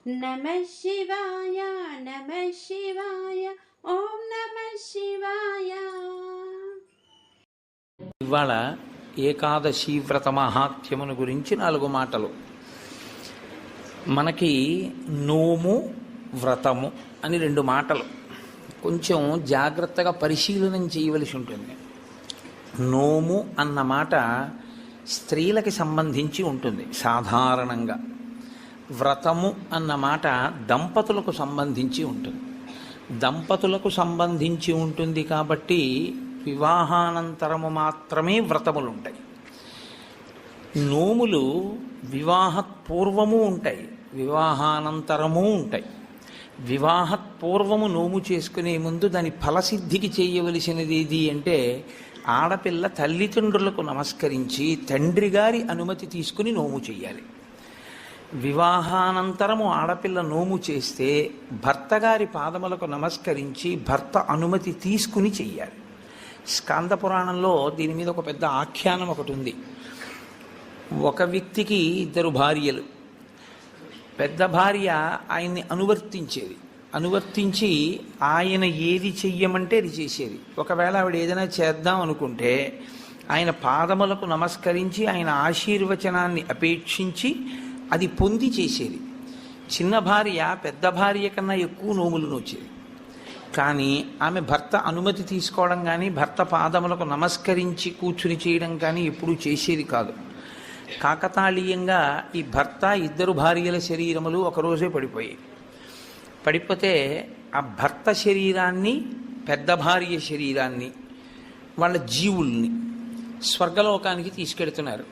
నమః శివాయ నమః శివాయ ఓం నమః శివాయ. ఇవాళ ఏకాదశి వ్రత మహాత్మ్యమును గురించి 4 మాటలు. మనకి నోము వ్రతము అని 2 మాటలు కొంచెం జాగ్రత్తగా పరిశీలనం చేయవలసి ఉంటుంది. నోము అన్న మాట స్త్రీలకి సంబంధించి ఉంటుంది సాధారణంగా. వ్రతము అన్న మాట దంపతులకు సంబంధించి ఉంటుంది. దంపతులకు సంబంధించి ఉంటుంది కాబట్టి వివాహానంతరము మాత్రమే వ్రతములు ఉంటాయి. నోములు వివాహపూర్వము ఉంటాయి, వివాహానంతరము ఉంటాయి. వివాహపూర్వము నోము చేసుకునే ముందు దాని ఫలసిద్ధికి చేయవలసినది ఏది అంటే ఆడపిల్ల తల్లిదండ్రులకు నమస్కరించి తండ్రి గారి అనుమతి తీసుకుని నోము చేయాలి. వివాహానంతరము ఆడపిల్ల నోము చేస్తే భర్త గారి పాదములకు నమస్కరించి భర్త అనుమతి తీసుకుని చెయ్యాలి. స్కాంద పురాణంలో దీని మీద ఒక పెద్ద ఆఖ్యానం ఒకటి ఉంది. ఒక వ్యక్తికి 2 భార్యలు. పెద్ద భార్య ఆయన్ని అనువర్తించి ఆయన ఏది చెయ్యమంటే అది చేసేది. ఒకవేళ ఆవిడ ఏదైనా చేద్దాం అనుకుంటే ఆయన పాదములకు నమస్కరించి ఆయన ఆశీర్వచనాన్ని అపేక్షించి అది పొంది చేసేది. చిన్న భార్య పెద్ద భార్య కన్నా ఎక్కువ నోములు నోచేది. కానీ ఆమె భర్త అనుమతి తీసుకోవడం కానీ భర్త పాదములకు నమస్కరించి కూర్చుని చేయడం కానీ ఎప్పుడూ చేసేది కాదు. కాకతాళీయంగా ఈ భర్త 2 భార్యల శరీరములు ఒకరోజే పడిపోతే ఆ భర్త శరీరాన్ని పెద్ద భార్య శరీరాన్ని వాళ్ళ జీవుల్ని స్వర్గలోకానికి తీసుకెడుతున్నారు.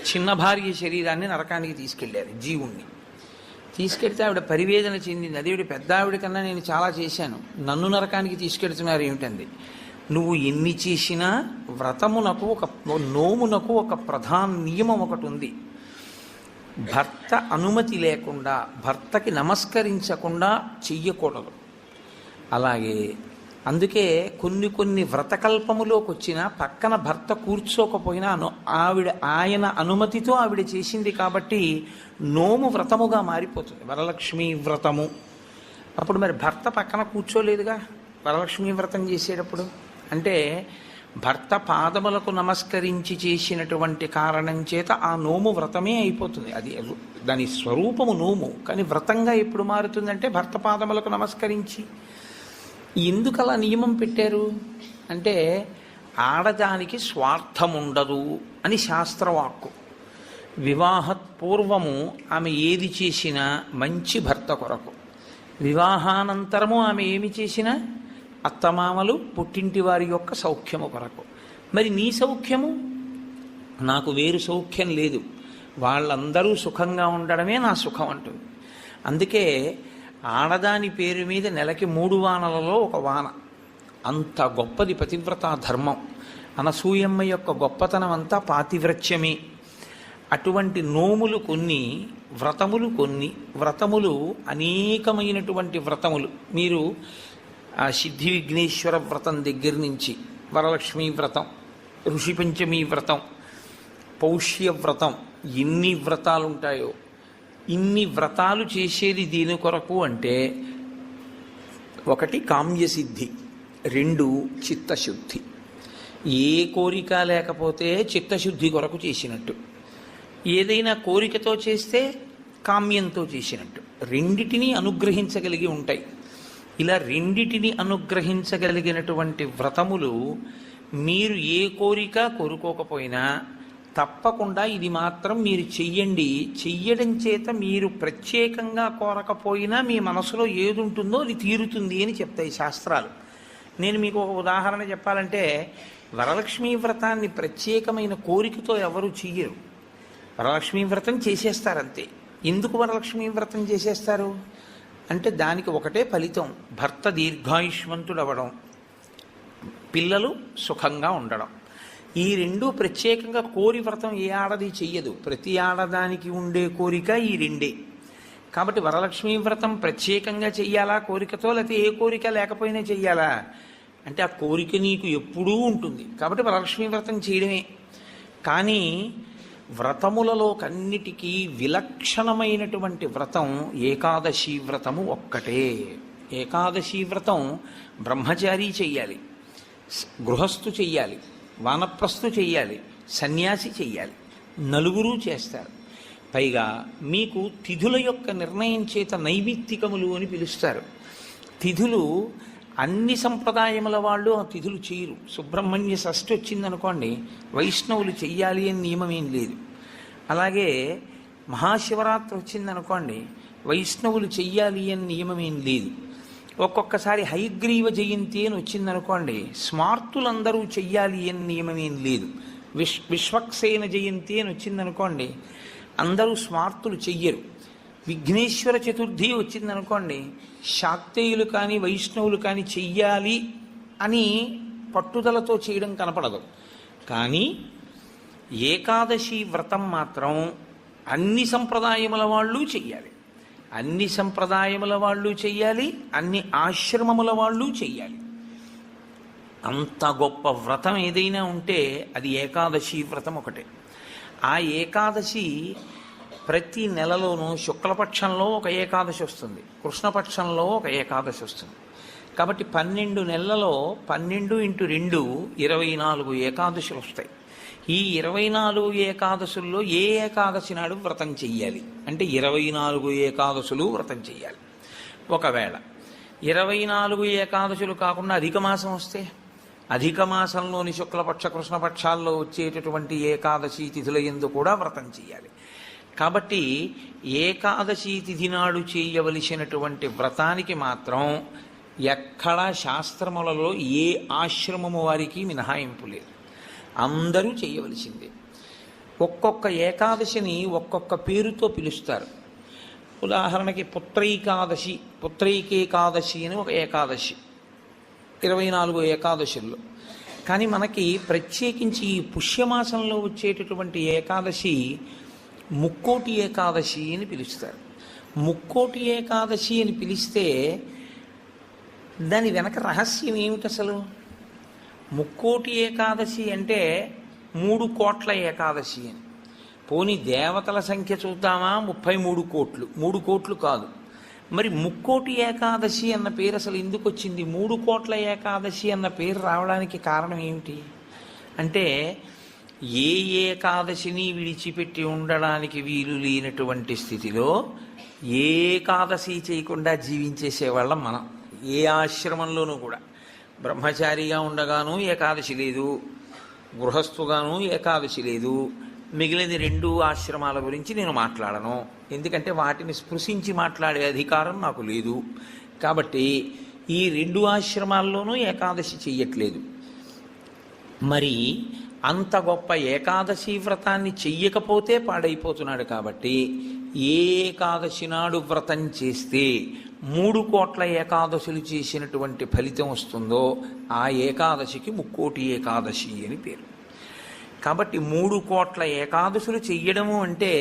చిన్న భార్య శరీరాన్ని నరకానికి తీసుకెళ్ళారు. జీవుణ్ణి తీసుకెడితే ఆవిడ పరివేదన చెందింది. అదేవిడ పెద్ద ఆవిడ కన్నా నేను చాలా చేశాను, నన్ను నరకానికి తీసుకెడుతున్నారు ఏమిటంది. నువ్వు ఎన్ని చేసినా వ్రతమునకు నోమునకు ఒక ప్రధాన నియమం ఒకటి ఉంది. భర్త అనుమతి లేకుండా భర్తకి నమస్కరించకుండా చెయ్యకూడదు. అలాగే అందుకే కొన్ని వ్రతకల్పములోకి వచ్చినా పక్కన భర్త కూర్చోకపోయినా ఆయన అనుమతితో ఆవిడ చేసింది కాబట్టి నోము వ్రతముగా మారిపోతుంది. వరలక్ష్మి వ్రతము అప్పుడు మరి భర్త పక్కన కూర్చోలేదుగా వరలక్ష్మి వ్రతం చేసేటప్పుడు. అంటే భర్త పాదములకు నమస్కరించి చేసినటువంటి కారణం చేత ఆ నోము వ్రతమే అయిపోతుంది. అది దాని స్వరూపము నోము, కానీ వ్రతంగా ఎప్పుడు మారుతుందంటే భర్త పాదములకు నమస్కరించి. ఎందుకు అలా నియమం పెట్టారు అంటే ఆడదానికి స్వార్థం ఉండదు అని శాస్త్రవాక్కు. వివాహపూర్వము ఆమె ఏది చేసినా మంచి భర్త కొరకు, వివాహానంతరము ఆమె ఏమి చేసినా అత్తమామలు పుట్టింటి వారి యొక్క సౌఖ్యము కొరకు. మరి నీ సౌఖ్యము? నాకు వేరు సౌఖ్యం లేదు, వాళ్ళందరూ సుఖంగా ఉండడమే నా సుఖం అంటుంది. అందుకే ఆడదాని పేరు మీద నెలకి 3 వానలలో 1 వాన. అంత గొప్పది పతివ్రతా ధర్మం. అనసూయమ్మ యొక్క గొప్పతనం అంతా పాతివ్రత్యమే. అటువంటి నోములు కొన్ని, వ్రతములు కొన్ని. వ్రతములు అనేకమైనటువంటి వ్రతములు. మీరు ఆ సిద్ధి విఘ్నేశ్వర వ్రతం దగ్గర నుంచి వరలక్ష్మీ వ్రతం, ఋషి పంచమీ వ్రతం, పౌష్య వ్రతం, ఎన్ని వ్రతాలు ఉంటాయో. ఇన్ని వ్రతాలు చేసేది దీని కొరకు అంటే 1 కామ్యసిద్ధి, 2 చిత్తశుద్ధి. ఏ కోరిక లేకపోతే చిత్తశుద్ధి కొరకు చేసినట్టు, ఏదైనా కోరికతో చేస్తే కామ్యంతో చేసినట్టు. రెండిటినీ అనుగ్రహించగలిగి ఉంటాయి. ఇలా రెండిటిని అనుగ్రహించగలిగినటువంటి వ్రతములు మీరు ఏ కోరిక కోరుకోకపోయినా తప్పకుండా ఇది మాత్రం మీరు చెయ్యండి. చెయ్యడం చేత మీరు ప్రత్యేకంగా కోరకపోయినా మీ మనసులో ఏది ఉంటుందో అది తీరుతుంది అని చెప్తాయి శాస్త్రాలు. నేను మీకు ఒక ఉదాహరణ చెప్పాలంటే, వరలక్ష్మీ వ్రతాన్ని ప్రత్యేకమైన కోరికతో ఎవరు చెయ్యరు. వరలక్ష్మీ వ్రతం చేసేస్తారంతే. ఎందుకు వరలక్ష్మీ వ్రతం చేసేస్తారు అంటే దానికి ఒకటే ఫలితం, భర్త దీర్ఘాయుష్మంతుడవడం, పిల్లలు సుఖంగా ఉండడం. ఈ 2 ప్రత్యేకంగా కోరి వ్రతం ఏ ఆడది చెయ్యదు. ప్రతి ఆడదానికి ఉండే కోరిక ఈ 2. కాబట్టి వరలక్ష్మీ వ్రతం ప్రత్యేకంగా చెయ్యాలా కోరికతో, లేకపోతే ఏ కోరిక లేకపోయినా చెయ్యాలా అంటే ఆ కోరిక నీకు ఎప్పుడూ ఉంటుంది కాబట్టి వరలక్ష్మీ వ్రతం చేయడమే. కానీ వ్రతములలో కన్నిటికీ విలక్షణమైనటువంటి వ్రతం ఏకాదశి వ్రతము ఒక్కటే. ఏకాదశి వ్రతం బ్రహ్మచారి చెయ్యాలి, గృహస్థు చెయ్యాలి, వానప్రస్థు చెయ్యాలి, సన్యాసి చెయ్యాలి, నలుగురు చేస్తారు. పైగా మీకు తిథుల యొక్క నిర్ణయం చేత నైమిత్తికములు అని పిలుస్తారు. తిథులు అన్ని సంప్రదాయముల వాళ్ళు ఆ తిథులు చేయరు. సుబ్రహ్మణ్య షష్ఠి వచ్చిందనుకోండి, వైష్ణవులు చెయ్యాలి అని నియమం ఏం లేదు. అలాగే మహాశివరాత్రి వచ్చిందనుకోండి, వైష్ణవులు చెయ్యాలి అని నియమం ఏం లేదు. ఒక్కొక్కసారి హయగ్రీవ జయంతి అని వచ్చిందనుకోండి, స్మార్తులందరూ చెయ్యాలి అని నియమం ఏం లేదు. విశ్వక్సేన జయంతి అని వచ్చిందనుకోండి, అందరూ స్మార్తులు చెయ్యరు. విఘ్నేశ్వర చతుర్థి వచ్చిందనుకోండి, శాక్తేయులు కానీ వైష్ణవులు కానీ చెయ్యాలి అని పట్టుదలతో చేయడం కనపడదు. కానీ ఏకాదశి వ్రతం మాత్రం అన్ని సంప్రదాయముల వాళ్ళు చెయ్యాలి, అన్ని సంప్రదాయముల వాళ్ళు చెయ్యాలి, అన్ని ఆశ్రమముల వాళ్ళు చెయ్యాలి. అంత గొప్ప వ్రతం ఏదైనా ఉంటే అది ఏకాదశి వ్రతం ఒకటే. ఆ ఏకాదశి ప్రతి నెలలోనూ శుక్లపక్షంలో ఒక ఏకాదశి వస్తుంది, కృష్ణపక్షంలో ఒక ఏకాదశి వస్తుంది. కాబట్టి 12 నెలలలో 12 × 2 24 ఏకాదశులు వస్తాయి. ఈ 24 ఏకాదశుల్లో ఏ ఏకాదశి నాడు వ్రతం చెయ్యాలి అంటే 24 ఏకాదశులు వ్రతం చెయ్యాలి. ఒకవేళ 24 ఏకాదశులు కాకుండా అధిక మాసం వస్తే, అధిక మాసంలోని శుక్లపక్ష కృష్ణపక్షాల్లో వచ్చేటటువంటి ఏకాదశి తిథుల యందు కూడా వ్రతం చేయాలి. కాబట్టి ఏకాదశి తిథి నాడు చేయవలసినటువంటి వ్రతానికి మాత్రం ఎక్కడా శాస్త్రములలో ఏ ఆశ్రమము వారికి మినహాయింపు లేదు, అందరూ చేయవలసిందే. ఒక్కొక్క ఏకాదశిని ఒక్కొక్క పేరుతో పిలుస్తారు. ఉదాహరణకి పుత్రైకేకాదశి అని ఒక ఏకాదశి 24 ఏకాదశుల్లో. కానీ మనకి ప్రత్యేకించి ఈ పుష్యమాసంలో వచ్చేటటువంటి ఏకాదశి ముక్కోటి ఏకాదశి అని పిలుస్తారు. ముక్కోటి ఏకాదశి అని పిలిస్తే దాని వెనక రహస్యం ఏమిటి అసలు? ముక్కోటి ఏకాదశి అంటే 3 కోట్ల ఏకాదశి అని. పోనీ దేవతల సంఖ్య చూద్దామా, 33 కోట్లు. 3 కోట్లు కాదు. మరి ముక్కోటి ఏకాదశి అన్న పేరు అసలు ఎందుకు వచ్చింది? 3 కోట్ల ఏకాదశి అన్న పేరు రావడానికి కారణం ఏమిటి అంటే, ఏ ఏకాదశిని విడిచిపెట్టి ఉండడానికి వీలు లేనటువంటి స్థితిలో ఏకాదశి చేయకుండా జీవించేసేవాళ్ళం మనం. ఏ ఆశ్రమంలోనూ కూడా బ్రహ్మచారిగా ఉండగానూ ఏకాదశి లేదు, గృహస్థుగాను ఏకాదశి లేదు. మిగిలిన 2 ఆశ్రమాల గురించి నేను మాట్లాడను, ఎందుకంటే వాటిని స్పృశించి మాట్లాడే అధికారం నాకు లేదు. కాబట్టి ఈ 2 ఆశ్రమాల్లోనూ ఏకాదశి చెయ్యట్లేదు. మరి అంత గొప్ప ఏకాదశి వ్రతాన్ని చెయ్యకపోతే పాడైపోతున్నాడు. కాబట్టి ఏ ఏకాదశి నాడు వ్రతం చేస్తే 3 కోట్ల ఏకాదశులు చేసినటువంటి ఫలితం వస్తుందో ఆ ఏకాదశికి ముక్కోటి ఏకాదశి అని పేరు. కాబట్టి 3 కోట్ల ఏకాదశులు చెయ్యడము అంటే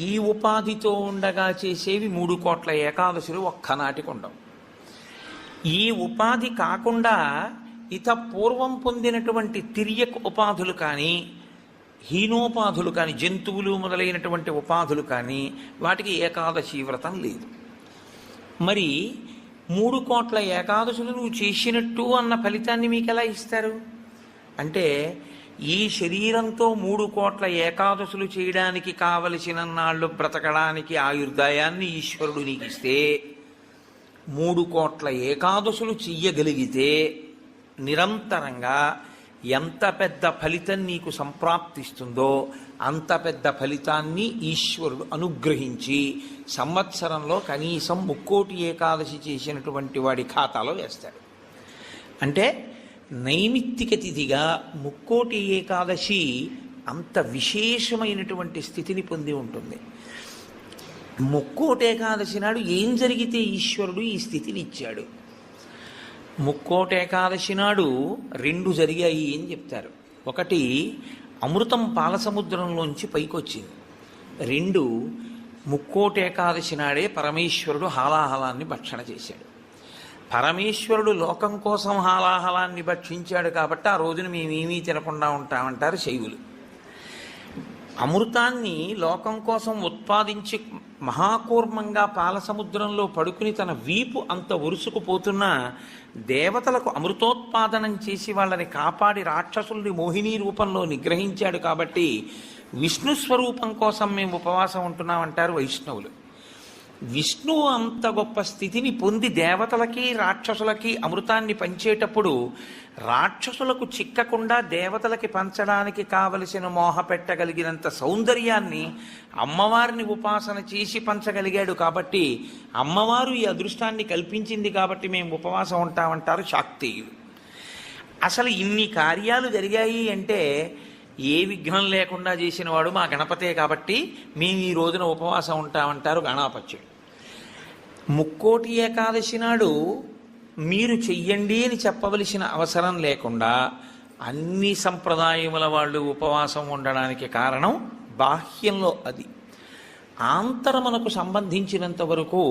ఈ ఉపాధితో ఉండగా చేసేవి 3 కోట్ల ఏకాదశులు ఒక్కనాటికి ఉండవు. ఈ ఉపాధి కాకుండా ఇత పూర్వం పొందినటువంటి తిర్యక్ ఉపాధులు కానీ, హీనోపాధులు కానీ, జంతువులు మొదలైనటువంటి ఉపాధులు కానీ వాటికి ఏకాదశి వ్రతం లేదు. మరి 3 కోట్ల ఏకాదశులు నువ్వు చేసినట్టు అన్న ఫలితాన్ని మీకు ఎలా ఇస్తారు అంటే, ఈ శరీరంతో 3 కోట్ల ఏకాదశులు చేయడానికి కావలసిన నాళ్ళు బ్రతకడానికి ఆయుర్దాయాన్ని ఈశ్వరుడు నీకు ఇస్తే, 3 కోట్ల ఏకాదశులు చెయ్యగలిగితే నిరంతరంగా ఎంత పెద్ద ఫలితం నీకు సంప్రాప్తిస్తుందో అంత పెద్ద ఫలితాన్ని ఈశ్వరుడు అనుగ్రహించి సంవత్సరంలో కనీసం ముక్కోటి ఏకాదశి చేసినటువంటి వాడి ఖాతాలో వేస్తాడు. అంటే నైమిత్తిక తిథిగా ముక్కోటి ఏకాదశి అంత విశేషమైనటువంటి స్థితిని పొంది ఉంటుంది. ముక్కోటి ఏకాదశి నాడు ఏం జరిగితే ఈశ్వరుడు ఈ స్థితిని ఇచ్చాడు? ముక్కోటి ఏకాదశి నాడు 2 జరిగాయి అని చెప్తారు. ఒకటి, అమృతం పాలసముద్రంలోంచి పైకొచ్చింది. 2, ముక్కోటి ఏకాదశి నాడే పరమేశ్వరుడు హాలాహలాన్ని భక్షణ చేశాడు. పరమేశ్వరుడు లోకం కోసం హాలాహలాన్ని భక్షించాడు కాబట్టి ఆ రోజున మేమేమీ తినకుండా ఉంటామంటారు శైవులు. అమృతాన్ని లోకం కోసం ఉత్పాదించి మహాకూర్మంగా పాలసముద్రంలో పడుకుని తన వీపు అంత ఉరుసుకుపోతున్నా దేవతలకు అమృతోత్పాదనం చేసి వాళ్ళని కాపాడి రాక్షసుల్ని మోహిని రూపంలో నిగ్రహించాడు కాబట్టి విష్ణు స్వరూపం కోసం మేము ఉపవాసం ఉంటున్నామంటారు వైష్ణవులు. విష్ణువు అంత గొప్ప స్థితిని పొంది దేవతలకి రాక్షసులకి అమృతాన్ని పంచేటప్పుడు రాక్షసులకు చిక్కకుండా దేవతలకి పంచడానికి కావలసిన మోహ పెట్టగలిగినంత సౌందర్యాన్ని అమ్మవారిని ఉపాసన చేసి పంచగలిగాడు కాబట్టి అమ్మవారు ఈ అదృష్టాన్ని కల్పించింది కాబట్టి మేము ఉపవాసం ఉంటామంటారు శాక్తేయులు. అసలు ఇన్ని కార్యాలు జరిగాయి అంటే ఏ విఘ్నం లేకుండా చేసినవాడు మా గణపతే కాబట్టి మేము ఈ రోజున ఉపవాసం ఉంటామంటారు గణాపత్యుడు. ముక్కోటి ఏకాదశి నాడు మీరు చెయ్యండి అని చెప్పవలసిన అవసరం లేకుండా అన్ని సంప్రదాయముల వాళ్ళు ఉపవాసం ఉండడానికి కారణం బాహ్యంలో అది. ఆంతరమునకు సంబంధించినంత వరకు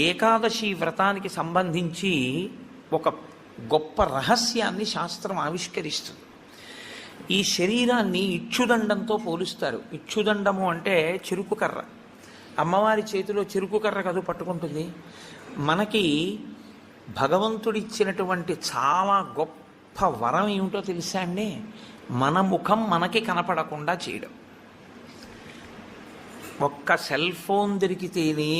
ఏకాదశి వ్రతానికి సంబంధించి ఒక గొప్ప రహస్యాన్ని శాస్త్రం ఆవిష్కరిస్తుంది. ఈ శరీరాన్ని ఇచ్చుదండంతో పోలుస్తారు. ఇచ్చుదండము అంటే చెరుకు కర్ర. అమ్మవారి చేతిలో చెరుకు కర్ర కదు పట్టుకుంటుంది. మనకి భగవంతుడిచ్చినటువంటి చాలా గొప్ప వరం ఏమిటో తెలుసా అండి? మన ముఖం మనకి కనపడకుండా చేయడం. ఒక్క సెల్ ఫోన్ దొరికితేనే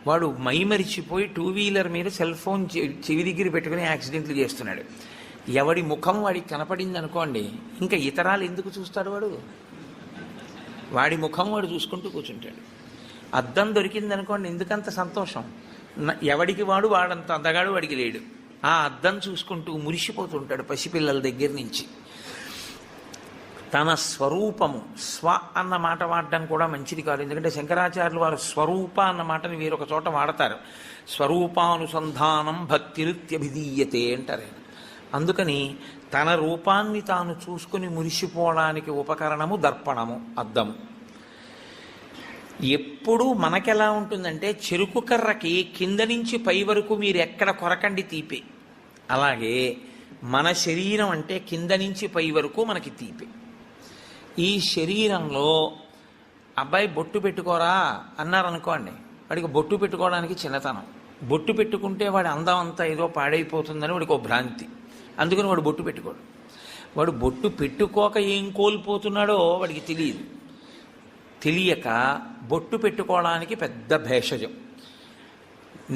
వాడు మైమరిచిపోయి 2 వీలర్ మీద సెల్ ఫోన్ చెవి దగ్గర పెట్టుకుని యాక్సిడెంట్లు చేస్తున్నాడు. ఎవడి ముఖం వాడికి కనపడింది అనుకోండి, ఇంకా ఇతరాలు ఎందుకు చూస్తాడు? వాడి ముఖం వాడు చూసుకుంటూ కూర్చుంటాడు. అద్దం దొరికింది అనుకోండి, ఎందుకంత సంతోషం? ఎవడికి వాడంత అందగాడు వాడికి లేడు. ఆ అద్దం చూసుకుంటూ మురిసిపోతుంటాడు పసిపిల్లల దగ్గర నుంచి. తన స్వరూపము, స్వ అన్న మాట వాడడం కూడా మంచిది కాదు. ఎందుకంటే శంకరాచార్యులు వారు స్వరూప అన్న మాటని వేరొక చోట వాడతారు. స్వరూపానుసంధానం భక్తిరుత్యభిధీయతే అంటారు. అందుకని తన రూపాన్ని తాను చూసుకుని మురిసిపోవడానికి ఉపకరణము దర్పణము, అద్దము. ఎప్పుడూ మనకెలా ఉంటుందంటే చెరుకు కర్రకి కింద నుంచి పై వరకు మీరు ఎక్కడ కొరకండి తీపే, అలాగే మన శరీరం అంటే కింద నుంచి పై వరకు మనకి తీపే. ఈ శరీరంలో అబ్బాయి బొట్టు పెట్టుకోరా అన్నారనుకోండి, వాడికి బొట్టు పెట్టుకోవడానికి చిన్నతనం. బొట్టు పెట్టుకుంటే వాడి అందం అంతా ఏదో పాడైపోతుందని వాడికి ఒక భ్రాంతి. అందుకని వాడు బొట్టు పెట్టుకోడు. వాడు బొట్టు పెట్టుకోక ఏం కోల్పోతున్నాడో వాడికి తెలియదు. తెలియక బొట్టు పెట్టుకోవడానికి పెద్ద భేషజం.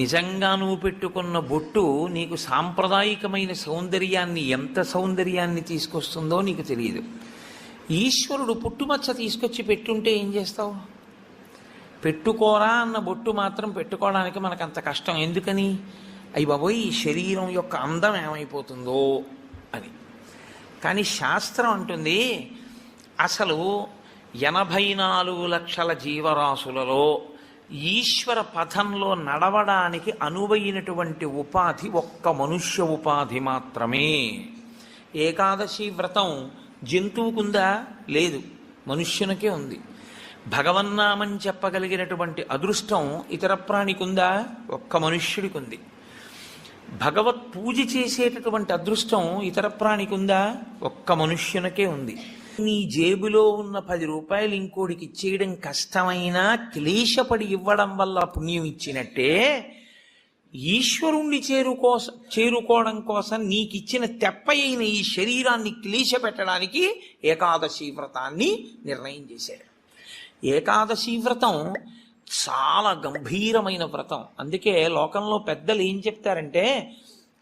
నిజంగా నువ్వు పెట్టుకున్న బొట్టు నీకు సాంప్రదాయికమైన సౌందర్యాన్ని, ఎంత సౌందర్యాన్ని తీసుకొస్తుందో నీకు తెలియదు. ఈశ్వరుడు పుట్టుమచ్చ తీసుకొచ్చి పెట్టుంటే ఏం చేస్తావు? పెట్టుకోరా అన్న బొట్టు మాత్రం పెట్టుకోవడానికి మనకు అంత కష్టం ఎందుకని? అయ్యి బాబోయ్, ఈ శరీరం యొక్క అందం ఏమైపోతుందో అని. కానీ శాస్త్రం అంటుంది అసలు 84 లక్షల జీవరాశులలో ఈశ్వర పథంలో నడవడానికి అనువైనటువంటి ఉపాధి ఒక్క మనుష్య ఉపాధి మాత్రమే. ఏకాదశి వ్రతం జంతువుకుందా? లేదు, మనుష్యునికే ఉంది. భగవన్నామం చెప్పగలిగినటువంటి అదృష్టం ఇతర ప్రాణికుందా? ఒక్క మనుష్యుడికి ఉంది. భగవత్ పూజ చేసేటటువంటి అదృష్టం ఇతర ప్రాణికుందా? ఒక్క మనుష్యునికే ఉంది. నీ జేబులో ఉన్న 10 రూపాయలు ఇంకోడికి ఇచ్చేయడం కష్టమైనా క్లేశపడి ఇవ్వడం వల్ల పుణ్యం ఇచ్చినట్టే, ఈశ్వరుణ్ణి చేరుకోవడం కోసం నీకిచ్చిన తెప్పయైన ఈ శరీరాన్ని క్లేశ పెట్టడానికి ఏకాదశి వ్రతాన్ని నిర్ణయం చేశాడు. ఏకాదశి వ్రతం చాలా గంభీరమైన వ్రతం. అందుకే లోకంలో పెద్దలు ఏం చెప్తారంటే,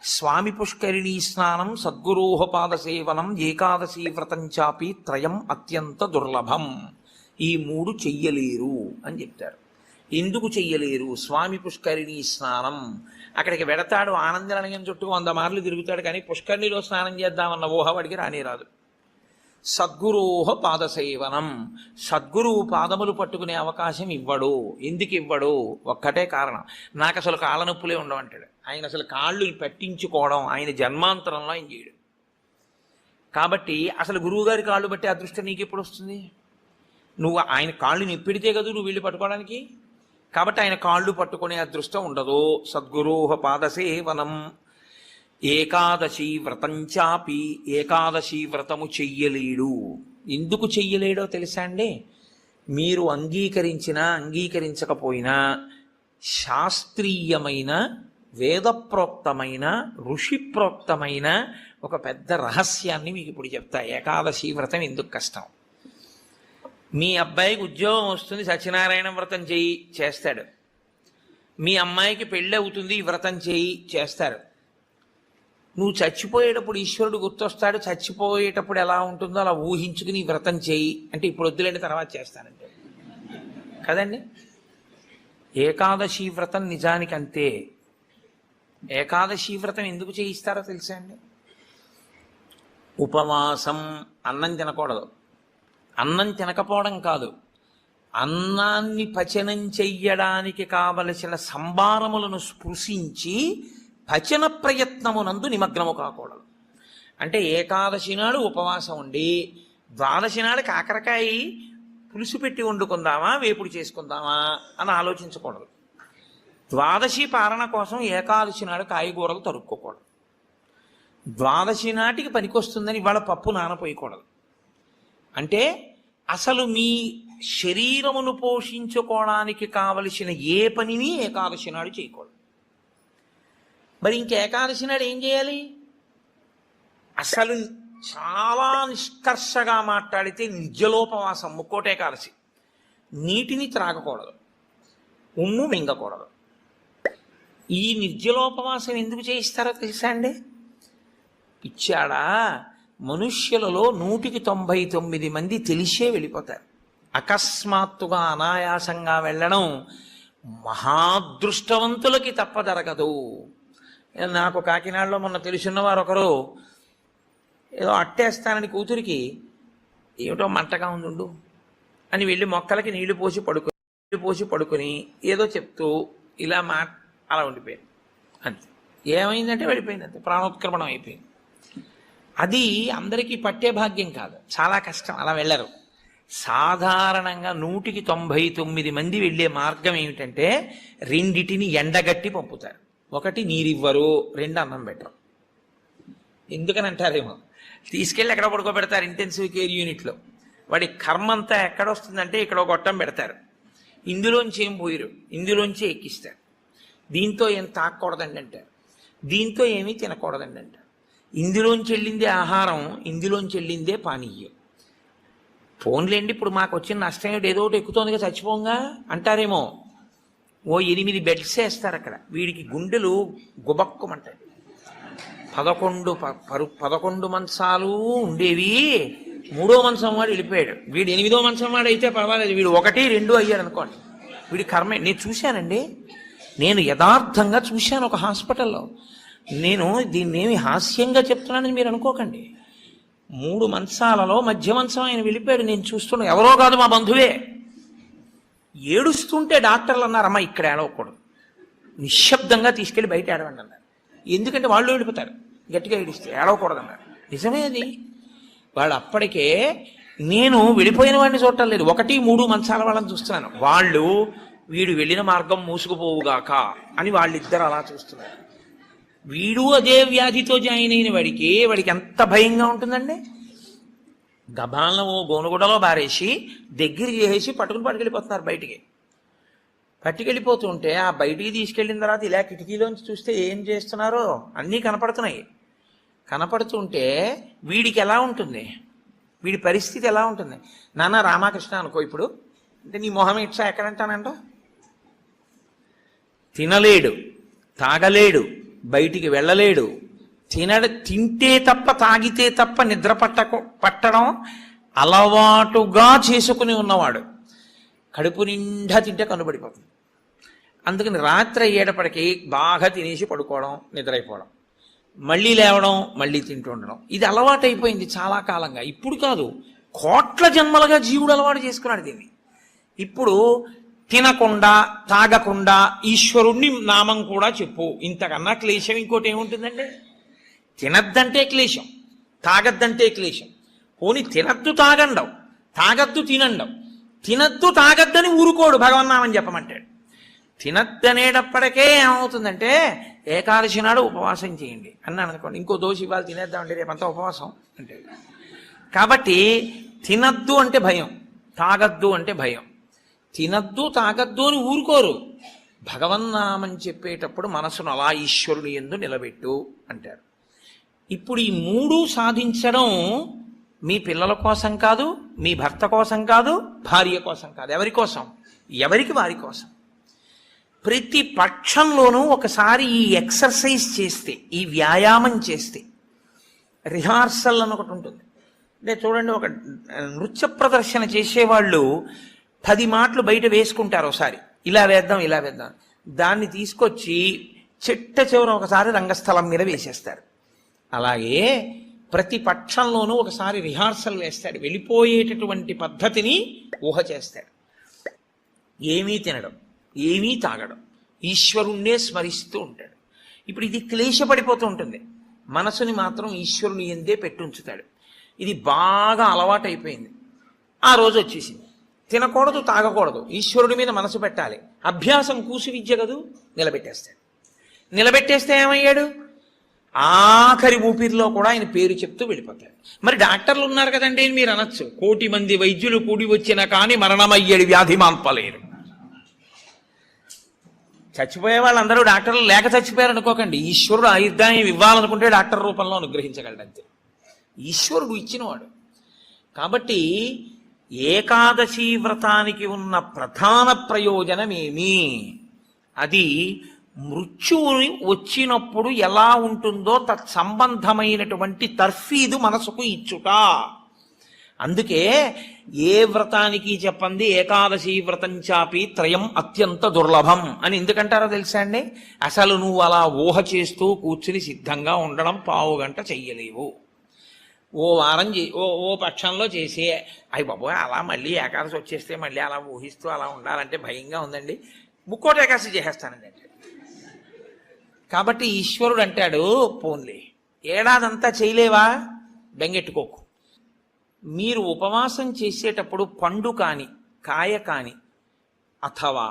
స్వామి పుష్కరిణీ స్నానం, సద్గురోహపాద సేవనం, ఏకాదశి వ్రతం చాపి త్రయం అత్యంత దుర్లభం. ఈ 3 చెయ్యలేరు అని చెప్తారు. ఎందుకు చెయ్యలేరు? స్వామి పుష్కరిణీ స్నానం, అక్కడికి వెడతాడు, ఆనందనయం చుట్టూ 100 మార్లు తిరుగుతాడు, కానీ పుష్కరిణిలో స్నానం చేద్దామన్న ఊహ వాడికి రానేరాదు. సద్గురోహ పాదసేవనం, సద్గురువు పాదములు పట్టుకునే అవకాశం ఇవ్వడు. ఎందుకు ఇవ్వడు? ఒక్కటే కారణం, నాకు అసలు కాళ్ళ నొప్పులే ఉండవంటాడు. ఆయన అసలు కాళ్ళు పట్టించుకోవడం ఆయన జన్మాంతరంలో ఆయన చేయడు. కాబట్టి అసలు గురువుగారి కాళ్ళు బట్టి అదృష్టం నీకు ఎప్పుడు వస్తుంది? నువ్వు ఆయన కాళ్ళు నిప్పిడితే కదా నువ్వు వీళ్ళు పట్టుకోవడానికి. కాబట్టి ఆయన కాళ్ళు పట్టుకునే అదృష్టం ఉండదు. సద్గురోహ పాదసేవనం. ఏకాదశి వ్రతంచాపి, ఏకాదశి వ్రతము చెయ్యలేడు. ఎందుకు చెయ్యలేడో తెలుసా అండి? మీరు అంగీకరించినా అంగీకరించకపోయినా శాస్త్రీయమైన వేదప్రోక్తమైన ఋషిప్రోక్తమైన ఒక పెద్ద రహస్యాన్ని మీకు ఇప్పుడు చెప్తా. ఏకాదశి వ్రతం ఎందుకు కష్టం? మీ అబ్బాయికి ఉద్యోగం వస్తుంది, సత్యనారాయణ వ్రతం చేయి, చేస్తాడు. మీ అమ్మాయికి పెళ్ళి అవుతుంది, ఈ వ్రతం చేయి, చేస్తారు. నువ్వు చచ్చిపోయేటప్పుడు ఈశ్వరుడు గుర్తొస్తాడు, చచ్చిపోయేటప్పుడు ఎలా ఉంటుందో అలా ఊహించుకుని ఈ వ్రతం చేయి అంటే ఇప్పుడు వద్దులేండి తర్వాత చేస్తానంటే కదండి. ఏకాదశి వ్రతం నిజానికి అంతే. ఏకాదశి వ్రతం ఎందుకు చేయిస్తారో తెలుసా అండి? ఉపవాసం, అన్నం తినకూడదు. అన్నం తినకపోవడం కాదు, అన్నాన్ని పచనం చెయ్యడానికి కావలసిన సంభారములను స్పృశించి పచన ప్రయత్నమునందు నిమగ్నము కాకూడదు. అంటే ఏకాదశి నాడు ఉపవాసం ఉండి ద్వాదశి నాడు కాకరకాయ పులుసు పెట్టి వండుకుందామా, వేపుడు చేసుకుందామా అని ఆలోచించకూడదు. ద్వాదశి పాలన కోసం ఏకాదశి నాడు కాయగూరలు తరుక్కోకూడదు. ద్వాదశి నాటికి పనికొస్తుందని ఇవాళ పప్పు నానపోయకూడదు. అంటే అసలు మీ శరీరమును పోషించుకోవడానికి కావలసిన ఏ పనిని ఏకాదశి నాడు చేయకూడదు. మరి ఇంక ఏకాదశి నాడు ఏం చేయాలి? అసలు చాలా నిష్కర్షగా మాట్లాడితే నిర్జలోపవాసం, ముక్కోటి ఏకాదశి. నీటిని త్రాగకూడదు, ఉమ్ము మింగకూడదు. ఈ నిర్జలోపవాసం ఎందుకు చేయిస్తారో తెలుసా అండి? పిచ్చాడా, మనుష్యులలో 199 మంది తెలిసే వెళ్ళిపోతారు. అకస్మాత్తుగా అనాయాసంగా వెళ్ళడం మహాదృష్టవంతులకి తప్ప జరగదు. నాకు కాకినాడలో మొన్న తెలుసున్నవారు ఒకరు ఏదో అట్టేస్తానని కూతురికి ఏమిటో మంటగా ఉండు అని వెళ్ళి మొక్కలకి నీళ్లు పోసి పడుకుని ఏదో చెప్తూ ఇలా అలా ఉండిపోయింది. అంతే. ఏమైందంటే వెళ్ళిపోయింది, అంతే, ప్రాణోత్క్రమణం అయిపోయింది. అది అందరికీ పట్టే భాగ్యం కాదు, చాలా కష్టం, అలా వెళ్ళరు. సాధారణంగా 199 మంది వెళ్ళే మార్గం ఏమిటంటే రెండిటిని ఎండగట్టి పంపుతారు. ఒకటి నీరివ్వరు, 2 అన్నం పెట్టరు. ఎందుకని అంటారేమో, తీసుకెళ్ళి ఎక్కడ పడుకోబెడతారు ఇంటెన్సివ్ కేర్ యూనిట్లో. వాడి కర్మ అంతా ఎక్కడొస్తుందంటే ఇక్కడ ఒక గొట్టం పెడతారు, ఇందులోంచి ఏం పోయిరు, ఇందులోంచి ఎక్కిస్తారు. దీంతో ఏం తాకూడదండి అంటారు, దీంతో ఏమీ తినకూడదండి అంటారు. ఇందులోంచి వెళ్ళిందే ఆహారం, ఇందులోంచి వెళ్ళిందే పానీయం. ఫోన్లేండి, ఇప్పుడు మాకు వచ్చిన నష్టం ఏమిటి, ఏదో ఒకటి ఎక్కుతోందిగా చచ్చిపోంగా అంటారేమో. ఓ 8 బెడ్స్ వేస్తారు అక్కడ. వీడికి గుండెలు గుబక్కుమంటాయి. 11 మంచాలు ఉండేవి, 3వ మంచం వాడు వెళ్ళిపోయాడు. వీడు 8వ మంచం వాడు అయితే పర్వాలేదు, వీడు 1, 2 అయ్యాడు అనుకోండి. వీడి కర్మే. నేను చూశానండి, నేను యథార్థంగా చూశాను ఒక హాస్పిటల్లో. నేను దీన్నేమి హాస్యంగా చెప్తున్నానని మీరు అనుకోకండి. 3 మంచాలలో మధ్య మంచం ఆయన వెళ్ళిపోయాడు. నేను చూస్తున్నా, ఎవరో కాదు మా బంధువే. ఏడుస్తుంటే డాక్టర్లు అన్నారు, అమ్మ ఇక్కడ ఏడవకూడదు, నిశ్శబ్దంగా తీసుకెళ్ళి బయట ఏడవండి అన్నారు. ఎందుకంటే వాళ్ళు వెళ్ళిపోతారు, గట్టిగా ఏడిస్తే ఏడవకూడదు అన్నారు. నిజమే అది. వాళ్ళు అప్పటికే, నేను వెళ్ళిపోయిన వాడిని చూడటం లేదు, 1, 3 మంచాల వాళ్ళని చూస్తున్నాను. వాళ్ళు వీడు వెళ్ళిన మార్గం మూసుకుపోవుగాక అని వాళ్ళిద్దరు అలా చూస్తున్నారు. వీడు అదే వ్యాధితో జాయిన్ అయిన వాడికి ఎంత భయంగా ఉంటుందండి. గబాలను ఓ గోనుగుడలో బారేసి దగ్గర చేసి పట్టుకెళ్ళిపోతున్నారు బయటికి. పట్టుకెళ్ళిపోతుంటే ఆ బయటికి తీసుకెళ్ళిన తర్వాత ఇలా కిటికీలోంచి చూస్తే ఏం చేస్తున్నారో అన్నీ కనపడుతున్నాయి. కనపడుతుంటే వీడికి ఎలా ఉంటుంది, వీడి పరిస్థితి ఎలా ఉంటుంది? నాన్న రామకృష్ణ అనుకో, ఇప్పుడు అంటే నీ మొహం ఇట్లా ఎక్కడంటానంట. తినలేడు, తాగలేడు, బయటికి వెళ్ళలేడు, తింటే తప్ప తాగితే తప్ప నిద్ర పట్టడం అలవాటుగా చేసుకుని ఉన్నవాడు. కడుపు నిండా తింటే కనుబడిపోతుంది. అందుకని రాత్రి అయ్యేటప్పటికీ బాగా తినేసి పడుకోవడం, నిద్రైపోవడం, మళ్ళీ లేవడం, మళ్ళీ తింటూ ఉండడం, ఇది అలవాటు అయిపోయింది చాలా కాలంగా. ఇప్పుడు కాదు, కోట్ల జన్మలుగా జీవుడు అలవాటు చేసుకున్నాడు దీన్ని. ఇప్పుడు తినకుండా తాగకుండా ఈశ్వరుణ్ణి నామం కూడా చెప్పు, ఇంతకన్నా క్లేశం ఇంకోటి ఏముంటుందండి? తినద్దంటే క్లేశం, తాగద్దంటే క్లేశం. పోని తినద్దు తాగండవు, తాగద్దు తినండవు. తినద్దు తాగద్దని ఊరుకోడు, భగవన్నామని చెప్పమంటాడు. తినద్దనేటప్పటికే ఏమవుతుందంటే ఏకాదశి నాడు ఉపవాసం చేయండి అన్నాను అనుకోండి, ఇంకో దోషి ఇవాళ తినేద్దామంటే రేపంతా ఉపవాసం అంటే. కాబట్టి తినద్దు అంటే భయం, తాగద్దు అంటే భయం. తినద్దు తాగద్దు అని ఊరుకోరు. భగవన్నామం చెప్పేటప్పుడు మనసును అలా ఈశ్వరుని యందు నిలబెట్టు అంటారు. ఇప్పుడు ఈ మూడు సాధించడం మీ పిల్లల కోసం కాదు, మీ భర్త కోసం కాదు, భార్య కోసం కాదు. ఎవరి కోసం? ఎవరికి వారి కోసం. ప్రతి పక్షంలోనూ ఒకసారి ఈ ఎక్సర్సైజ్ చేస్తే, ఈ వ్యాయామం చేస్తే, రిహార్సల్ అని ఒకటి ఉంటుంది. అంటే చూడండి, ఒక నృత్య ప్రదర్శన చేసేవాళ్ళు 10 మాటలు బయట వేసుకుంటారు. ఒకసారి ఇలా వేద్దాం ఇలా వేద్దాం, దాన్ని తీసుకొచ్చి చిట్ట చివర ఒకసారి రంగస్థలం మీద వేసేస్తారు. అలాగే ప్రతి పక్షంలోనూ ఒకసారి రిహార్సల్ వేస్తాడు. వెళ్ళిపోయేటటువంటి పద్ధతిని ఊహ చేస్తాడు. ఏమీ తినడం, ఏమీ తాగడం, ఈశ్వరుణ్ణే స్మరిస్తూ ఉంటాడు. ఇప్పుడు ఇది క్లేశపడిపోతూ ఉంటుంది. మనసుని మాత్రం ఈశ్వరుని ఎందే పెట్టుంచుతాడు. ఇది బాగా అలవాటైపోయింది. ఆ రోజు వచ్చేసింది. తినకూడదు, తాగకూడదు, ఈశ్వరుడి మీద మనసు పెట్టాలి. అభ్యాసం కూసు విద్య కదూ, నిలబెట్టేస్తాడు. నిలబెట్టేస్తే ఏమయ్యాడు? ఆఖరి ఊపిరిలో కూడా ఆయన పేరు చెప్తూ వెళ్ళిపోతాడు. మరి డాక్టర్లు ఉన్నారు కదండి అని మీరు అనొచ్చు. 1,000,000 మంది వైద్యులు కూడి వచ్చినా కానీ మరణమయ్యేది వ్యాధి మాన్పలేరు. చచ్చిపోయే వాళ్ళందరూ డాక్టర్లు లేక చచ్చిపోయారు అనుకోకండి. ఈశ్వరుడు ఆయుర్దాయం ఇవ్వాలనుకుంటే డాక్టర్ రూపంలో అనుగ్రహించగలడు అంతే. ఈశ్వరుడు ఇచ్చినవాడు. కాబట్టి ఏకాదశి వ్రతానికి ఉన్న ప్రధాన ప్రయోజనమేమి? అది మృత్యువుని వచ్చినప్పుడు ఎలా ఉంటుందో తత్సంబంధమైనటువంటి తర్ఫీదు మనసుకు ఇచ్చుట. అందుకే ఏ వ్రతానికి చెప్పండి ఏకాదశి వ్రతం చాపి త్రయం అత్యంత దుర్లభం అని ఎందుకంటారో తెలుసా అండి? అసలు నువ్వు అలా ఊహ చేస్తూ కూర్చుని సిద్ధంగా ఉండడం 1/2 గంట చెయ్యలేవు. ఓ వారం ఓ పక్షంలో చేసి అయ్యి బాబోయ్ అలా మళ్ళీ ఏకాదశి వచ్చేస్తే మళ్ళీ అలా ఊహిస్తూ అలా ఉండాలంటే భయంగా ఉందండి, ముక్కోటి ఏకాదశి చేసేస్తానండి అంటే. కాబట్టి ఈశ్వరుడు అంటాడు, పోన్లే ఏడాదంతా చేయలేవా, బెంగెట్టుకోకు. మీరు ఉపవాసం చేసేటప్పుడు పండు కాని, కాయ కాని, అథవా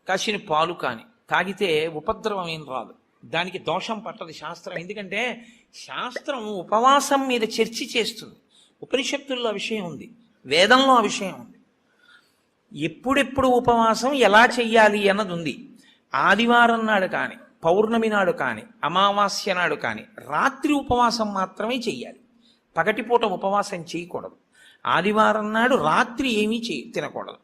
కాసిన పాలు కాని తాగితే ఉపద్రవం ఏం రాదు. దానికి దోషం పట్టదు శాస్త్రం. ఎందుకంటే శాస్త్రం ఉపవాసం మీద చర్చ చేస్తుంది. ఉపనిషత్తుల్లో ఆ విషయం ఉంది, వేదంలో ఆ విషయం ఉంది. ఎప్పుడెప్పుడు ఉపవాసం ఎలా చెయ్యాలి అన్నది ఉంది. ఆదివారం నాడు కానీ, పౌర్ణమి నాడు కానీ, అమావాస్య నాడు కానీ రాత్రి ఉపవాసం మాత్రమే చెయ్యాలి. పగటిపూట ఉపవాసం చేయకూడదు. ఆదివారం నాడు రాత్రి ఏమీ తినకూడదు.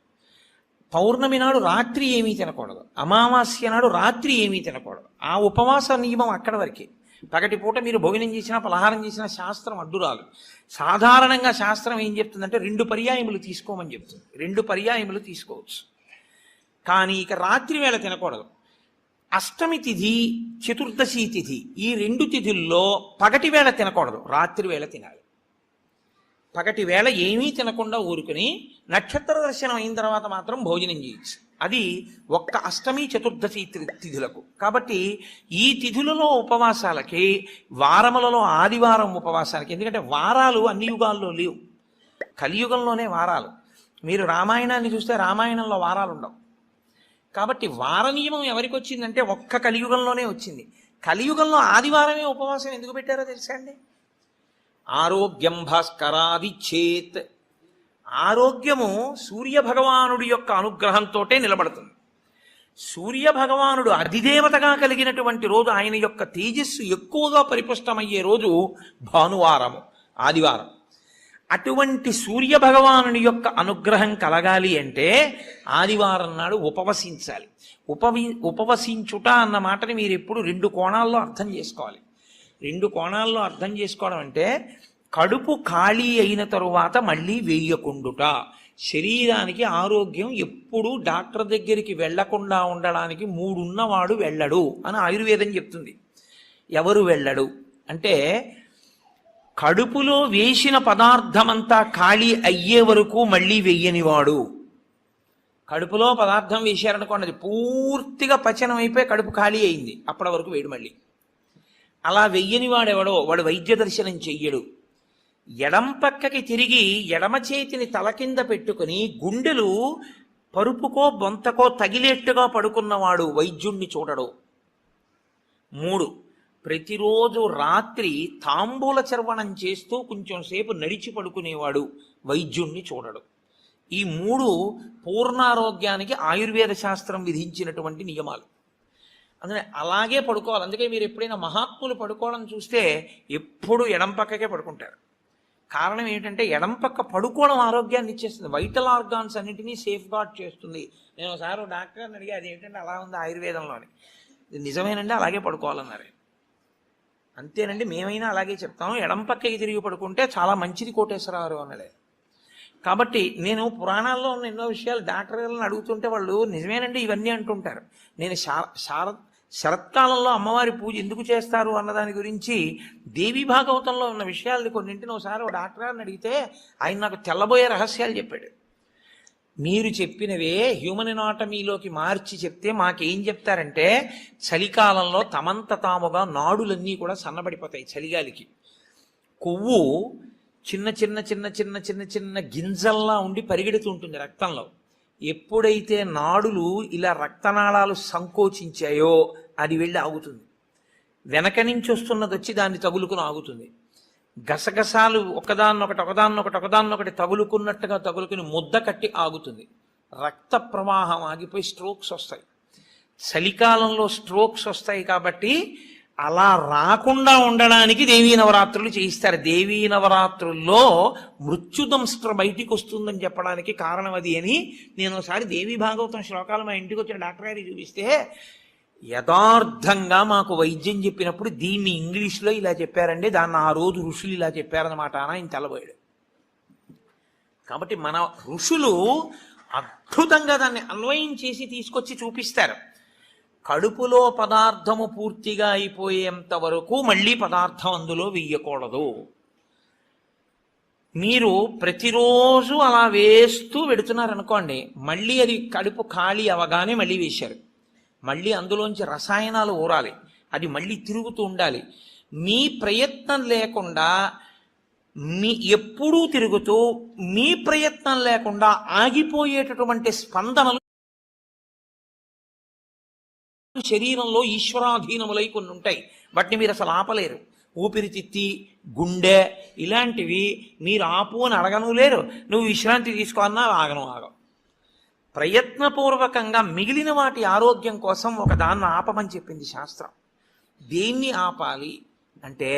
పౌర్ణమి నాడు రాత్రి ఏమీ తినకూడదు. అమావాస్య నాడు రాత్రి ఏమీ తినకూడదు. ఆ ఉపవాస నియమం అక్కడ వరకే. పగటిపూట మీరు భోజనం చేసినా పలహారం చేసినా శాస్త్రం అడ్డురాలు. సాధారణంగా శాస్త్రం ఏం చెప్తుందంటే 2 పర్యాయములు తీసుకోమని చెప్తుంది. 2 పర్యాయములు తీసుకోవచ్చు. కానీ ఇక రాత్రి వేళ తినకూడదు. అష్టమి తిథి, చతుర్దశి తిథి, ఈ 2 తిథుల్లో పగటి వేళ తినకూడదు, రాత్రి వేళ తినాలి. పగటి వేళ ఏమీ తినకుండా ఊరుకుని నక్షత్ర దర్శనం అయిన తర్వాత మాత్రం భోజనం చేయొచ్చు. అది ఒక్క అష్టమి చతుర్దశి తిథులకు. కాబట్టి ఈ తిథులలో ఉపవాసాలకి, వారములలో ఆదివారం ఉపవాసాలకి, ఎందుకంటే వారాలు అన్ని యుగాల్లో లేవు, కలియుగంలోనే వారాలు. మీరు రామాయణాన్ని చూస్తే రామాయణంలో వారాలు ఉండవు. కాబట్టి వార నియమం ఎవరికి వచ్చిందంటే ఒక్క కలియుగంలోనే వచ్చింది. కలియుగంలో ఆదివారమే ఉపవాసం ఎందుకు పెట్టారో తెలుసా అండి? ఆరోగ్యం భాస్కరాది చేత్. ఆరోగ్యము సూర్యభగవానుడి యొక్క అనుగ్రహంతో నిలబడుతుంది. సూర్యభగవానుడు అధిదేవతగా కలిగినటువంటి రోజు, ఆయన యొక్క తేజస్సు ఎక్కువగా పరిపుష్టమయ్యే రోజు భానువారము, ఆదివారం. అటువంటి సూర్యభగవానుని యొక్క అనుగ్రహం కలగాలి అంటే ఆదివారం నాడు ఉపవసించాలి. ఉపవసించుట అన్న మాటని మీరు ఎప్పుడు 2 కోణాల్లో అర్థం చేసుకోవాలి. 2 కోణాల్లో అర్థం చేసుకోవడం అంటే కడుపు ఖాళీ అయిన తరువాత మళ్ళీ వేయకుండుట. శరీరానికి ఆరోగ్యం ఎప్పుడు డాక్టర్ దగ్గరికి వెళ్లకుండా ఉండడానికి 3 ఉన్నవాడు వెళ్ళడు అని ఆయుర్వేదం చెప్తుంది. ఎవరు వెళ్ళడు అంటే కడుపులో వేసిన పదార్థమంతా ఖాళీ అయ్యే వరకు మళ్ళీ వెయ్యనివాడు. కడుపులో పదార్థం వేశారనుకోండి, అది పూర్తిగా పచనం అయిపోయి కడుపు ఖాళీ అయింది, అప్పటి వరకు వేడు మళ్ళీ. అలా వెయ్యని వాడెవడో వాడు వైద్య దర్శనం చెయ్యడు. ఎడం పక్కకి తిరిగి ఎడమ చేతిని తల కింద పెట్టుకుని గుండెలు పరుపుకో బొంతకో తగిలేట్టుగా పడుకున్నవాడు వైద్యుణ్ణి చూడడు. 3, ప్రతిరోజు రాత్రి తాంబూల చర్వణం చేస్తూ కొంచెం సేపు నడిచి పడుకునేవాడు వైద్యుణ్ణి చూడడు. ఈ 3 పూర్ణారోగ్యానికి ఆయుర్వేద శాస్త్రం విధించినటువంటి నియమాలు. అందుకని అలాగే పడుకోవాలి. అందుకే మీరు ఎప్పుడైనా మహాత్ములు పడుకోవడం చూస్తే ఎప్పుడు ఎడం పక్కకే పడుకుంటారు. కారణం ఏంటంటే ఎడం పక్క పడుకోవడం ఆరోగ్యాన్ని ఇచ్చేస్తుంది, వైటల్ ఆర్గాన్స్ అన్నింటినీ సేఫ్ గార్డ్ చేస్తుంది. నేను ఒకసారి డాక్టర్ని అడిగి అది ఏంటంటే అలా ఉంది ఆయుర్వేదంలోని. నిజమేనండి, అలాగే పడుకోవాలన్నారు. అంతేనండి, మేమైనా అలాగే చెప్తాము, ఎడం పక్కకి తిరిగి పడుకుంటే చాలా మంచిది కోటేశ్వరరావు అన్నలే. కాబట్టి నేను పురాణాల్లో ఉన్న ఎన్నో విషయాలు డాక్టర్లను అడుగుతుంటే వాళ్ళు నిజమేనండి ఇవన్నీ అంటుంటారు. నేను శరత్కాలంలో అమ్మవారి పూజ ఎందుకు చేస్తారు అన్నదాని గురించి దేవీ భాగవతంలో ఉన్న విషయాలని కొన్నింటిని ఒకసారి ఒక డాక్టర్ గారిని అడిగితే ఆయన నాకు తెల్లబోయే రహస్యాలు చెప్పాడు. మీరు చెప్పినవే హ్యూమన్ ఎనాటమీలోకి మార్చి చెప్తే మాకేం చెప్తారంటే చలికాలంలో తమంత తాముగా నాడులన్నీ కూడా సన్నబడిపోతాయి. చలిగాలికి కొవ్వు చిన్న చిన్న చిన్న చిన్న చిన్న చిన్న గింజల్లా ఉండి పరిగెడుతుంటుంది రక్తంలో. ఎప్పుడైతే నాడులు ఇలా రక్తనాళాలు సంకోచించాయో అది వెళ్ళి ఆగుతుంది. వెనక నుంచి వస్తున్నది వచ్చి దాన్ని తగులుకుని ఆగుతుంది. గసగసాలు ఒకదాన్నొకటి తగులుకున్నట్టుగా తగులుకుని ముద్ద కట్టి ఆగుతుంది. రక్త ప్రవాహం ఆగిపోయి స్ట్రోక్స్ వస్తాయి. చలికాలంలో స్ట్రోక్స్ వస్తాయి కాబట్టి అలా రాకుండా ఉండడానికి దేవీ నవరాత్రులు చేయిస్తారు. దేవీ నవరాత్రుల్లో మృత్యుదంస్ట్ర బయటికి వస్తుందని చెప్పడానికి కారణం అది అని నేను ఒకసారి దేవీ భాగవతం శ్లోకాలు మా ఇంటికి వచ్చిన డాక్టర్ గారికి చూపిస్తే యథార్థంగా మాకు వైద్యం చెప్పినప్పుడు దీన్ని ఇంగ్లీష్లో ఇలా చెప్పారండి, దాన్ని ఆ రోజు ఋషులు ఇలా చెప్పారనమాట అని ఆయన తెల్లబోయాడు. కాబట్టి మన ఋషులు అద్భుతంగా దాన్ని అన్వయం చేసి తీసుకొచ్చి చూపిస్తారు. కడుపులో పదార్థము పూర్తిగా అయిపోయేంత వరకు మళ్ళీ పదార్థం అందులో వెయ్యకూడదు. మీరు ప్రతిరోజు అలా వేస్తూ పెడుతున్నారనుకోండి, మళ్ళీ అది కడుపు ఖాళీ అవగానే మళ్ళీ వేశారు. మళ్ళీ అందులోంచి రసాయనాలు ఊరాలి, అది మళ్ళీ తిరుగుతూ ఉండాలి. మీ ప్రయత్నం లేకుండా ఎప్పుడూ తిరుగుతూ మీ ప్రయత్నం లేకుండా ఆగిపోయేటటువంటి స్పందనలు శరీరంలో ఈశ్వరాధీనములై కొన్ని ఉంటాయి. వాటిని మీరు అసలు ఆపలేరు. ఊపిరితిత్తి, గుండె ఇలాంటివి మీరు ఆపు అని అడగను లేరు. నువ్వు విశ్రాంతి తీసుకోవాలన్నా ఆగను. ప్రయత్నపూర్వకంగా మిగిలిన వాటి ఆరోగ్యం కోసం ఒక దాన్ని ఆపమని చెప్పింది శాస్త్రం. దేన్ని ఆపాలి అంటే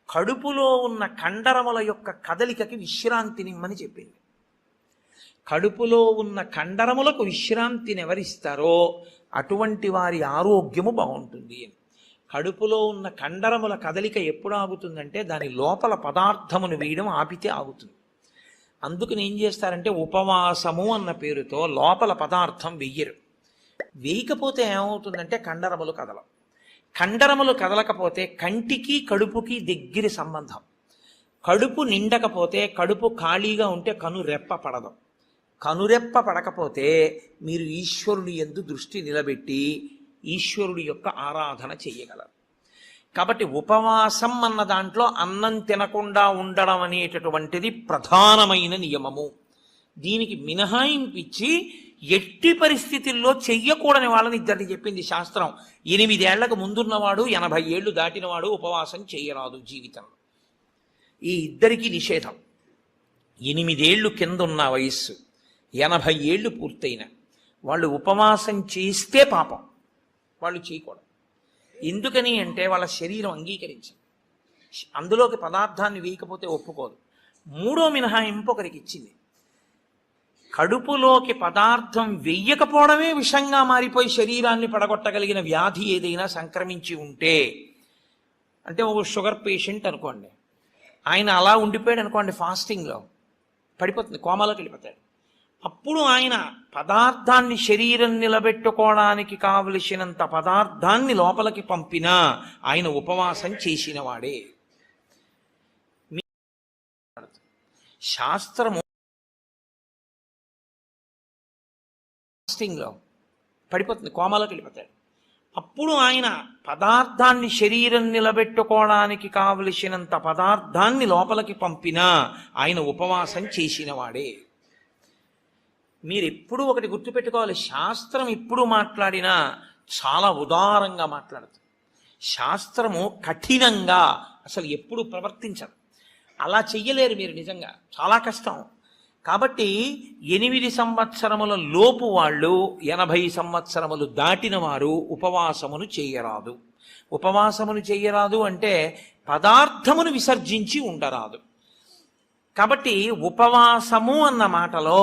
కడుపులో ఉన్న కండరముల యొక్క కదలికకి విశ్రాంతినిమ్మని చెప్పింది. కడుపులో ఉన్న కండరములకు విశ్రాంతిని ఎవరిస్తారో అటువంటి వారి ఆరోగ్యము బాగుంటుంది అని. కడుపులో ఉన్న కండరముల కదలిక ఎప్పుడు ఆగుతుందంటే దాని లోపల పదార్థమును వేయడం ఆపితే ఆగుతుంది. అందుకని ఏం చేస్తారంటే ఉపవాసము అన్న పేరుతో లోపల పదార్థం వెయ్యరు. వేయకపోతే ఏమవుతుందంటే కండరములు కదలం. కండరములు కదలకపోతే కంటికి కడుపుకి దగ్గర సంబంధం. కడుపు నిండకపోతే, కడుపు ఖాళీగా ఉంటే కనురెప్ప పడదు. కనురెప్ప పడకపోతే మీరు ఈశ్వరుని యందు దృష్టి నిలబెట్టి ఈశ్వరుడి యొక్క ఆరాధన చెయ్యగలరు. కాబట్టి ఉపవాసం అన్న దాంట్లో అన్నం తినకుండా ఉండడం అనేటటువంటిది ప్రధానమైన నియమము. దీనికి మినహాయింపిచ్చి ఎట్టి పరిస్థితుల్లో చెయ్యకూడని వాళ్ళని ఇద్దరిని చెప్పింది శాస్త్రం. 8 ఏళ్లకు ముందున్నవాడు 80 ఏళ్ళు దాటినవాడు ఉపవాసం చెయ్యరాదు జీవితంలో. ఈ ఇద్దరికీ నిషేధం. 8 ఏళ్ళు కింద ఉన్న వయస్సు, 80 ఏళ్ళు పూర్తయిన వాళ్ళు ఉపవాసం చేస్తే పాపం, వాళ్ళు చేయకూడదు. ఎందుకని అంటే వాళ్ళ శరీరం అంగీకరించింది. అందులోకి పదార్థాన్ని వేయకపోతే ఒప్పుకోదు. 3వ మినహాయింపు ఒకరికి ఇచ్చింది. కడుపులోకి పదార్థం వెయ్యకపోవడమే విషంగా మారిపోయి శరీరాన్ని పడగొట్టగలిగిన వ్యాధి ఏదైనా సంక్రమించి ఉంటే, అంటే ఒక షుగర్ పేషెంట్ అనుకోండి, ఆయన అలా ఉండిపోయాడు అనుకోండి, ఫాస్టింగ్లో పడిపోతుంది, కోమాలోకి వెళ్ళిపోతాడు. అప్పుడు ఆయన పదార్థాన్ని శరీరం నిలబెట్టుకోవడానికి కావలసినంత పదార్థాన్ని లోపలికి పంపినా ఆయన ఉపవాసం చేసినవాడే. శాస్త్రము ఫాస్టింగ్లో పడిపోతుంది, కోమాలోకి వెళ్ళిపోతాడు. అప్పుడు ఆయన పదార్థాన్ని శరీరం నిలబెట్టుకోవడానికి కావలసినంత పదార్థాన్ని లోపలికి పంపినా ఆయన ఉపవాసం చేసినవాడే. మీరు ఎప్పుడూ ఒకటి గుర్తుపెట్టుకోవాలి, శాస్త్రం ఎప్పుడు మాట్లాడినా చాలా ఉదారంగా మాట్లాడుతుంది. శాస్త్రము కఠినంగా అసలు ఎప్పుడు ప్రవర్తించదు. అలా చెయ్యలేరు మీరు, నిజంగా చాలా కష్టం. కాబట్టి 8 సంవత్సరముల లోపు వాళ్ళు 80 సంవత్సరములు దాటిన వారు ఉపవాసమును చేయరాదు. ఉపవాసమును చేయరాదు అంటే పదార్థమును విసర్జించి ఉండరాదు. కాబట్టి ఉపవాసము అన్న మాటలో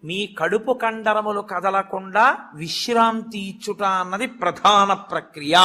మీ కడుపు కండరములు కదలకుండా విశ్రాంతి ఇచ్చుట అన్నది ప్రధాన ప్రక్రియ.